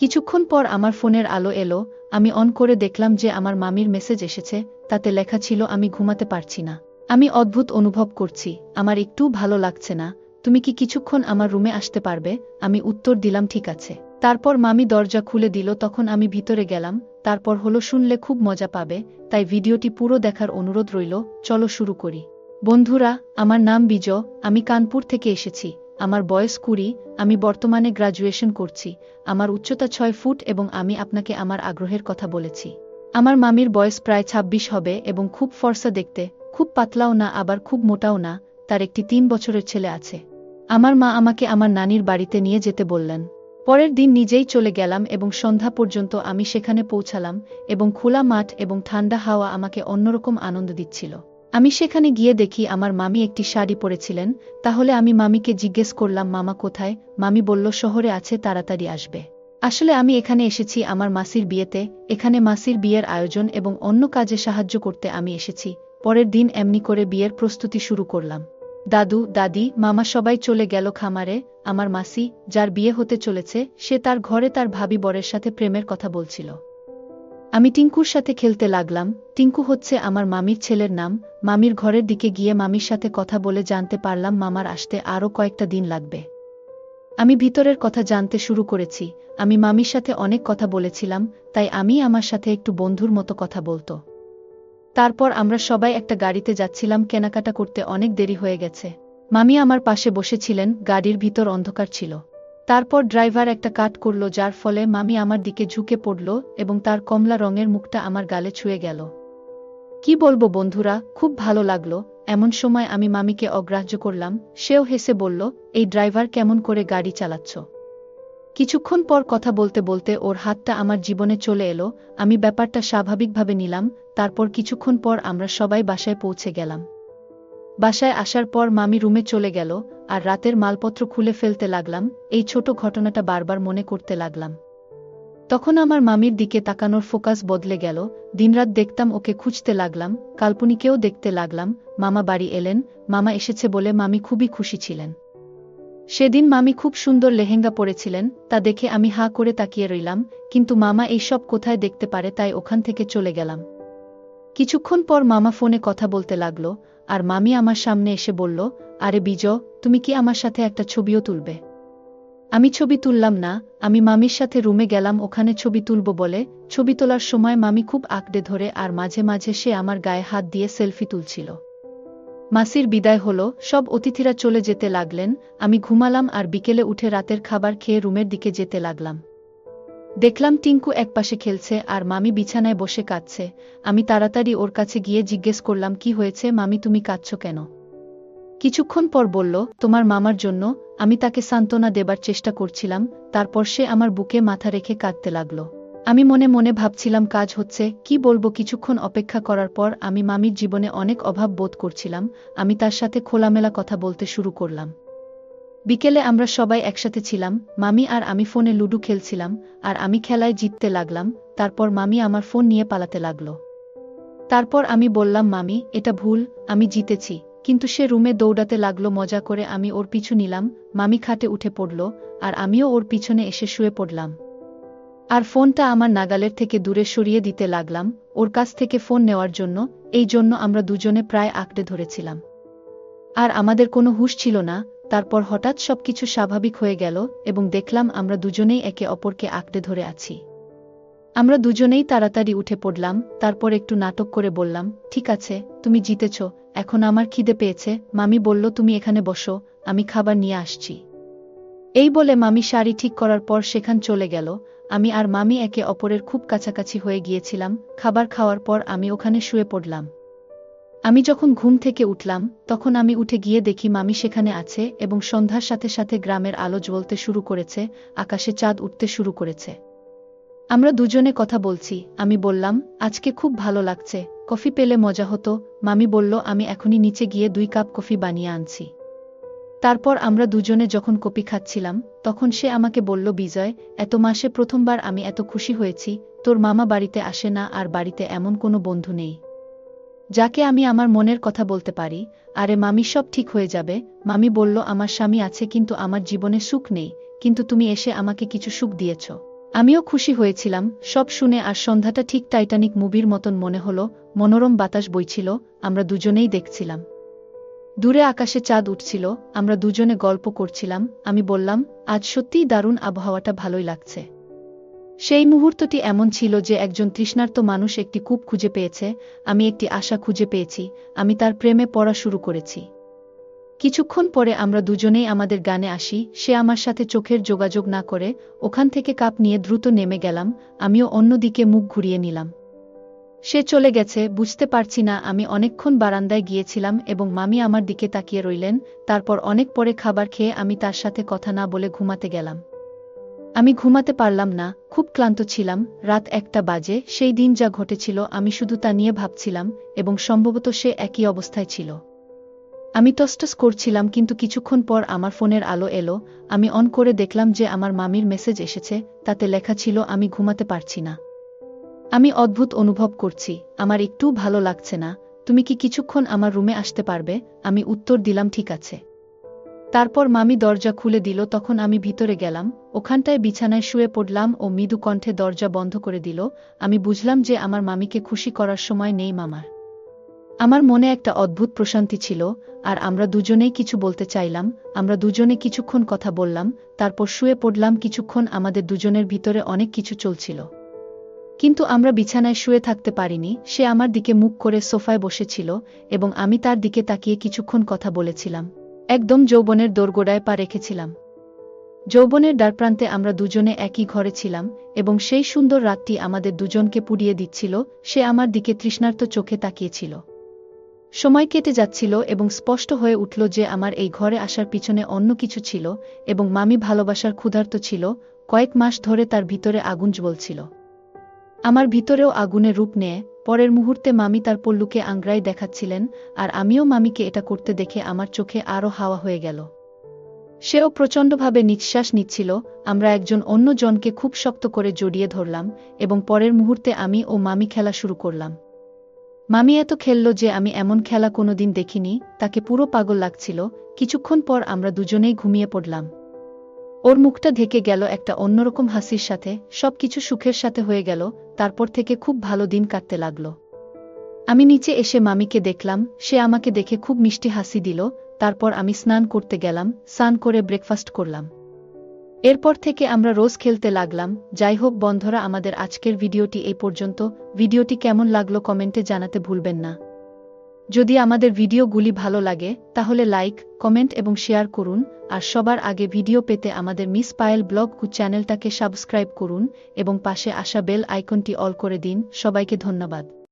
কিছুক্ষণ পর আমার ফোনের আলো এলো। আমি অন করে দেখলাম যে আমার মামির মেসেজ এসেছে। তাতে লেখা ছিল, আমি ঘুমাতে পারছি না। আমি অদ্ভুত অনুভব করছি, আমার একটুও ভালো লাগছে না। তুমি কি কিছুক্ষণ আমার রুমে আসতে পারবে? আমি উত্তর দিলাম, ঠিক আছে। তারপর মামি দরজা খুলে দিল, তখন আমি ভিতরে গেলাম। তারপর হলো, শুনলে খুব মজা পাবে, তাই ভিডিওটি পুরো দেখার অনুরোধ রইল। চলো শুরু করি। বন্ধুরা, আমার নাম বিজয়, আমি কানপুর থেকে এসেছি। আমার বয়স 20, আমি বর্তমানে গ্র্যাজুয়েশন করছি। আমার উচ্চতা 6 ফুট এবং আমি আপনাকে আমার আগ্রহের কথা বলেছি। আমার মামির বয়স প্রায় 26 হবে এবং খুব ফর্সা দেখতে, খুব পাতলাও না আবার খুব মোটাও না। তার একটি 3 বছরের ছেলে আছে। আমার মা আমাকে আমার নানির বাড়িতে নিয়ে যেতে বললেন। পরের দিন নিজেই চলে গেলাম এবং সন্ধ্যা পর্যন্ত আমি সেখানে পৌঁছালাম এবং খোলা মাঠ এবং ঠান্ডা হাওয়া আমাকে অন্যরকম আনন্দ দিচ্ছিল। আমি সেখানে গিয়ে দেখি আমার মামি একটি শাড়ি পরেছিলেন। তাহলে আমি মামিকে জিজ্ঞেস করলাম, মামা কোথায়? মামি বলল, শহরে আছে, তাড়াতাড়ি আসবে। আসলে আমি এখানে এসেছি আমার মাসির বিয়েতে। এখানে মাসির বিয়ের আয়োজন এবং অন্য কাজে সাহায্য করতে আমি এসেছি। পরের দিন এমনি করে বিয়ের প্রস্তুতি শুরু করলাম। দাদু, দাদি, মামা সবাই চলে গেল খামারে। আমার মাসি, যার বিয়ে হতে চলেছে, সে তার ঘরে তার ভাবি বরের সাথে প্রেমের কথা বলছিল। আমি টিঙ্কুর সাথে খেলতে লাগলাম। টিঙ্কু হচ্ছে আমার মামির ছেলের নাম। মামির ঘরের দিকে গিয়ে মামির সাথে কথা বলে জানতে পারলাম মামার আসতে আরও কয়েকটা দিন লাগবে। আমি ভিতরের কথা জানতে শুরু করেছি। আমি মামির সাথে অনেক কথা বলেছিলাম, তাই আমি আমার সাথে একটু বন্ধুর মতো কথা বলতো। তারপর আমরা সবাই একটা গাড়িতে যাচ্ছিলাম, কেনাকাটা করতে অনেক দেরি হয়ে গেছে। মামি আমার পাশে বসেছিলেন, গাড়ির ভিতর অন্ধকার ছিল। তারপর ড্রাইভার একটা কাট করল, যার ফলে মামি আমার দিকে ঝুঁকে পড়ল এবং তার কমলা রঙের মুখটা আমার গালে ছুঁয়ে গেল। কি বলবো বন্ধুরা, খুব ভালো লাগলো। এমন সময় আমি মামিকে অগ্রাহ্য করলাম। সেও হেসে বলল, এই ড্রাইভার কেমন করে গাড়ি চালাচ্ছ? কিছুক্ষণ পর কথা বলতে বলতে ওর হাতটা আমার জীবনে চলে এলো। আমি ব্যাপারটা স্বাভাবিকভাবে নিলাম। তারপর কিছুক্ষণ পর আমরা সবাই বাসায় পৌঁছে গেলাম। বাসায় আসার পর মামি রুমে চলে গেল আর রাতের মালপত্র খুলে ফেলতে লাগলাম। এই ছোট ঘটনাটা বারবার মনে করতে লাগলাম। তখন আমার মামির দিকে তাকানোর ফোকাস বদলে গেল। দিনরাত দেখতাম ওকে, খুঁজতে লাগলাম, কাল্পনিকেও দেখতে লাগলাম। মামা বাড়ি এলেন। মামা এসেছে বলে মামি খুবই খুশি ছিলেন। সেদিন মামি খুব সুন্দর লেহেঙ্গা পরেছিলেন, তা দেখে আমি হাঁ করে তাকিয়ে রইলাম। কিন্তু মামা এইসব কোথায় দেখতে পারে, তাই ওখান থেকে চলে গেলাম। কিছুক্ষণ পর মামা ফোনে কথা বলতে লাগলো আর মামি আমার সামনে এসে বলল, আরে বিজয়, তুমি কি আমার সাথে একটা ছবিও তুলবে? আমি ছবি তুললাম না। আমি মামির সাথে রুমে গেলাম ওখানে ছবি তুলব বলে। ছবি তোলার সময় মামি খুব আঁকড়ে ধরে আর মাঝে মাঝে সে আমার গায়ে হাত দিয়ে সেলফি তুলছিল। মাসির বিদায় হলো, সব অতিথিরা চলে যেতে লাগলেন। আমি ঘুমালাম আর বিকেলে উঠে রাতের খাবার খেয়ে রুমের দিকে যেতে লাগলাম। দেখলাম টিঙ্কু একপাশে খেলছে আর মামি বিছানায় বসে কাঁদছে। আমি তাড়াতাড়ি ওর কাছে গিয়ে জিজ্ঞেস করলাম, কি হয়েছে মামি, তুমি কাঁদছো কেন? কিছুক্ষণ পর বলল, তোমার মামার জন্য। আমি তাকে সান্ত্বনা দেবার চেষ্টা করছিলাম। তারপর সে আমার বুকে মাথা রেখে কাঁদতে লাগল। আমি মনে মনে ভাবছিলাম, কাজ হচ্ছে, কি বলবো। কিছুক্ষণ অপেক্ষা করার পর আমি মামির জীবনে অনেক অভাব বোধ করছিলাম। আমি তার সাথে খোলামেলা কথা বলতে শুরু করলাম। বিকেলে আমরা সবাই একসাথে ছিলাম। মামি আর আমি ফোনে লুডো খেলছিলাম আর আমি খেলায় জিততে লাগলাম। তারপর মামি আমার ফোন নিয়ে পালাতে লাগল। তারপর আমি বললাম, মামি, এটা ভুল, আমি জিতেছি। কিন্তু সে রুমে দৌড়াতে লাগলো মজা করে। আমি ওর পিছু নিলাম। মামি খাটে উঠে পড়ল আর আমিও ওর পিছনে এসে শুয়ে পড়লাম। আর ফোনটা আমার নাগালের থেকে দূরে সরিয়ে দিতে লাগলাম ওর কাছ থেকে ফোন নেওয়ার জন্য। এই জন্য আমরা দুজনে প্রায় আঁকড়ে ধরেছিলাম আর আমাদের কোনো হুঁশ ছিল না। তারপর হঠাৎ সবকিছু স্বাভাবিক হয়ে গেল এবং দেখলাম আমরা দুজনেই একে অপরকে আঁকড়ে ধরে আছি। আমরা দুজনেই তাড়াতাড়ি উঠে পড়লাম। তারপর একটু নাটক করে বললাম, ঠিক আছে, তুমি জিতেছ, এখন আমার খিদে পেয়েছে। মামি বলল, তুমি এখানে বসো, আমি খাবার নিয়ে আসছি। এই বলে মামি শাড়ি ঠিক করার পর সেখান চলে গেল। আমি আর মামি একে অপরের খুব কাছাকাছি হয়ে গিয়েছিলাম। খাবার খাওয়ার পর আমি ওখানে শুয়ে পড়লাম। আমি যখন ঘুম থেকে উঠলাম তখন আমি উঠে গিয়ে দেখি মামি সেখানে আছে এবং সন্ধ্যার সাথে সাথে গ্রামের আলো জ্বলতে শুরু করেছে, আকাশে চাঁদ উঠতে শুরু করেছে। আমরা দুজনে কথা বলছি। আমি বললাম, আজকে খুব ভালো লাগছে, কফি পেলে মজা হতো। মামি বলল, আমি এখনই নিচে গিয়ে 2 কাপ কফি বানিয়ে আনছি। তারপর আমরা দুজনে যখন কফি খাচ্ছিলাম তখন সে আমাকে বলল, বিজয়, এত মাসে প্রথমবার আমি এত খুশি হয়েছি। তোর মামা বাড়িতে আসে না আর বাড়িতে এমন কোনো বন্ধু নেই যাকে আমি আমার মনের কথা বলতে পারি। আরে মামি, সব ঠিক হয়ে যাবে। মামি বলল, আমার স্বামী আছে কিন্তু আমার জীবনে সুখ নেই, কিন্তু তুমি এসে আমাকে কিছু সুখ দিয়েছ। আমিও খুশি হয়েছিলাম সব শুনে, আর সন্ধ্যাটা ঠিক টাইটানিক মুভির মতন মনে হলো। মনোরম বাতাস বইছিল, আমরা দুজনেই দেখছিলাম। দূরে আকাশে চাঁদ উঠছিল, আমরা দুজনে গল্প করছিলাম। আমি বললাম, আজ সত্যিই দারুণ আবহাওয়াটা, ভালোই লাগছে। সেই মুহূর্তটি এমন ছিল যে একজন তৃষ্ণার্ত মানুষ একটি কূপ খুঁজে পেয়েছে, আমি একটি আশা খুঁজে পেয়েছি, আমি তার প্রেমে পড়া শুরু করেছি। কিছুক্ষণ পরে আমরা দুজনেই আমাদের গানে আসি। সে আমার সাথে চোখের যোগাযোগ না করে ওখান থেকে কাপ নিয়ে দ্রুত নেমে গেলাম, আমিও অন্যদিকে মুখ ঘুরিয়ে নিলাম। সে চলে গেছে, বুঝতে পারছি না। আমি অনেকক্ষণ বারান্দায় গিয়েছিলাম এবং মামি আমার দিকে তাকিয়ে রইলেন। তারপর অনেক পরে খাবার খেয়ে আমি তার সাথে কথা না বলে ঘুমাতে গেলাম। আমি ঘুমাতে পারলাম না, খুব ক্লান্ত ছিলাম। রাত 1টা বাজে। সেই দিন যা ঘটেছিল আমি শুধু তা নিয়ে ভাবছিলাম, এবং সম্ভবত সে একই অবস্থায় ছিল। আমি টসটস করছিলাম, কিন্তু কিছুক্ষণ পর আমার ফোনের আলো এলো। আমি অন করে দেখলাম যে আমার মামির মেসেজ এসেছে, তাতে লেখা ছিল, আমি ঘুমাতে পারছি না। আমি অদ্ভুত অনুভব করছি, আমার একটুও ভালো লাগছে না। তুমি কি কিছুক্ষণ আমার রুমে আসতে পারবে? আমি উত্তর দিলাম, ঠিক আছে। তারপর মামি দরজা খুলে দিল, তখন আমি ভিতরে গেলাম। ওখানটায় বিছানায় শুয়ে পড়লাম ও মৃদু কণ্ঠে দরজা বন্ধ করে দিল। আমি বুঝলাম যে আমার মামিকে খুশি করার সময় নেই মামার। আমার মনে একটা অদ্ভুত প্রশান্তি ছিল, আর আমরা দুজনেই কিছু বলতে চাইলাম। আমরা দুজনে কিছুক্ষণ কথা বললাম, তারপর শুয়ে পড়লাম। কিছুক্ষণ আমাদের দুজনের ভিতরে অনেক কিছু চলছিল, কিন্তু আমরা বিছানায় শুয়ে থাকতে পারিনি। সে আমার দিকে মুখ করে সোফায় বসেছিল এবং আমি তার দিকে তাকিয়ে কিছুক্ষণ কথা বলেছিলাম। একদম যৌবনের দোরগোড়ায় পা রেখেছিলাম। যৌবনের দ্বারপ্রান্তে আমরা দুজনে একই ঘরে ছিলাম, এবং সেই সুন্দর রাতটি আমাদের দুজনকে পুড়িয়ে দিচ্ছিল। সে আমার দিকে তৃষ্ণার্ত চোখে তাকিয়েছিল। সময় কেটে যাচ্ছিল এবং স্পষ্ট হয়ে উঠল যে আমার এই ঘরে আসার পিছনে অন্য কিছু ছিল, এবং মামি ভালোবাসার ক্ষুধার্ত ছিল। কয়েক মাস ধরে তার ভিতরে আগুন জ্বলছিল। আমার ভিতরেও আগুনে রূপ নেয়। পরের মুহূর্তে মামি তার পল্লুকে আংড়াই দেখাচ্ছিলেন, আর আমিও মামিকে এটা করতে দেখে আমার চোখে আরও হাওয়া হয়ে গেল। সেও প্রচণ্ডভাবে নিঃশ্বাস নিচ্ছিল। আমরা একজন অন্য জনকে খুব শক্ত করে জড়িয়ে ধরলাম, এবং পরের মুহূর্তে আমি ও মামি খেলা শুরু করলাম। মামি এত খেলল যে আমি এমন খেলা কোনোদিন দেখিনি। তাকে পুরো পাগল লাগছিল। কিছুক্ষণ পর আমরা দুজনেই ঘুমিয়ে পড়লাম। ওর মুখটা ঢেকে গেল একটা অন্যরকম হাসির সাথে, সবকিছু সুখের সাথে হয়ে গেল। তারপর থেকে খুব ভালো দিন কাটতে লাগল। আমি নিচে এসে মামিকে দেখলাম, সে আমাকে দেখে খুব মিষ্টি হাসি দিল। তারপর আমি স্নান করতে গেলাম, স্নান করে ব্রেকফাস্ট করলাম। এরপর থেকে আমরা রোজ খেলতে লাগলাম। যাই হোক বন্ধুরা, আমাদের আজকের ভিডিওটি এই পর্যন্ত। ভিডিওটি কেমন লাগলো কমেন্টে জানাতে ভুলবেন না। যদি আমাদের ভিডিওগুলি ভালো লাগে তাহলে লাইক, কমেন্ট এবং শেয়ার করুন। আর সবার আগে ভিডিও পেতে আমাদের মিস পায়েল ব্লগ চ্যানেলটাকে সাবস্ক্রাইব করুন এবং পাশে আসা বেল আইকনটি অল করে দিন। সবাইকে ধন্যবাদ।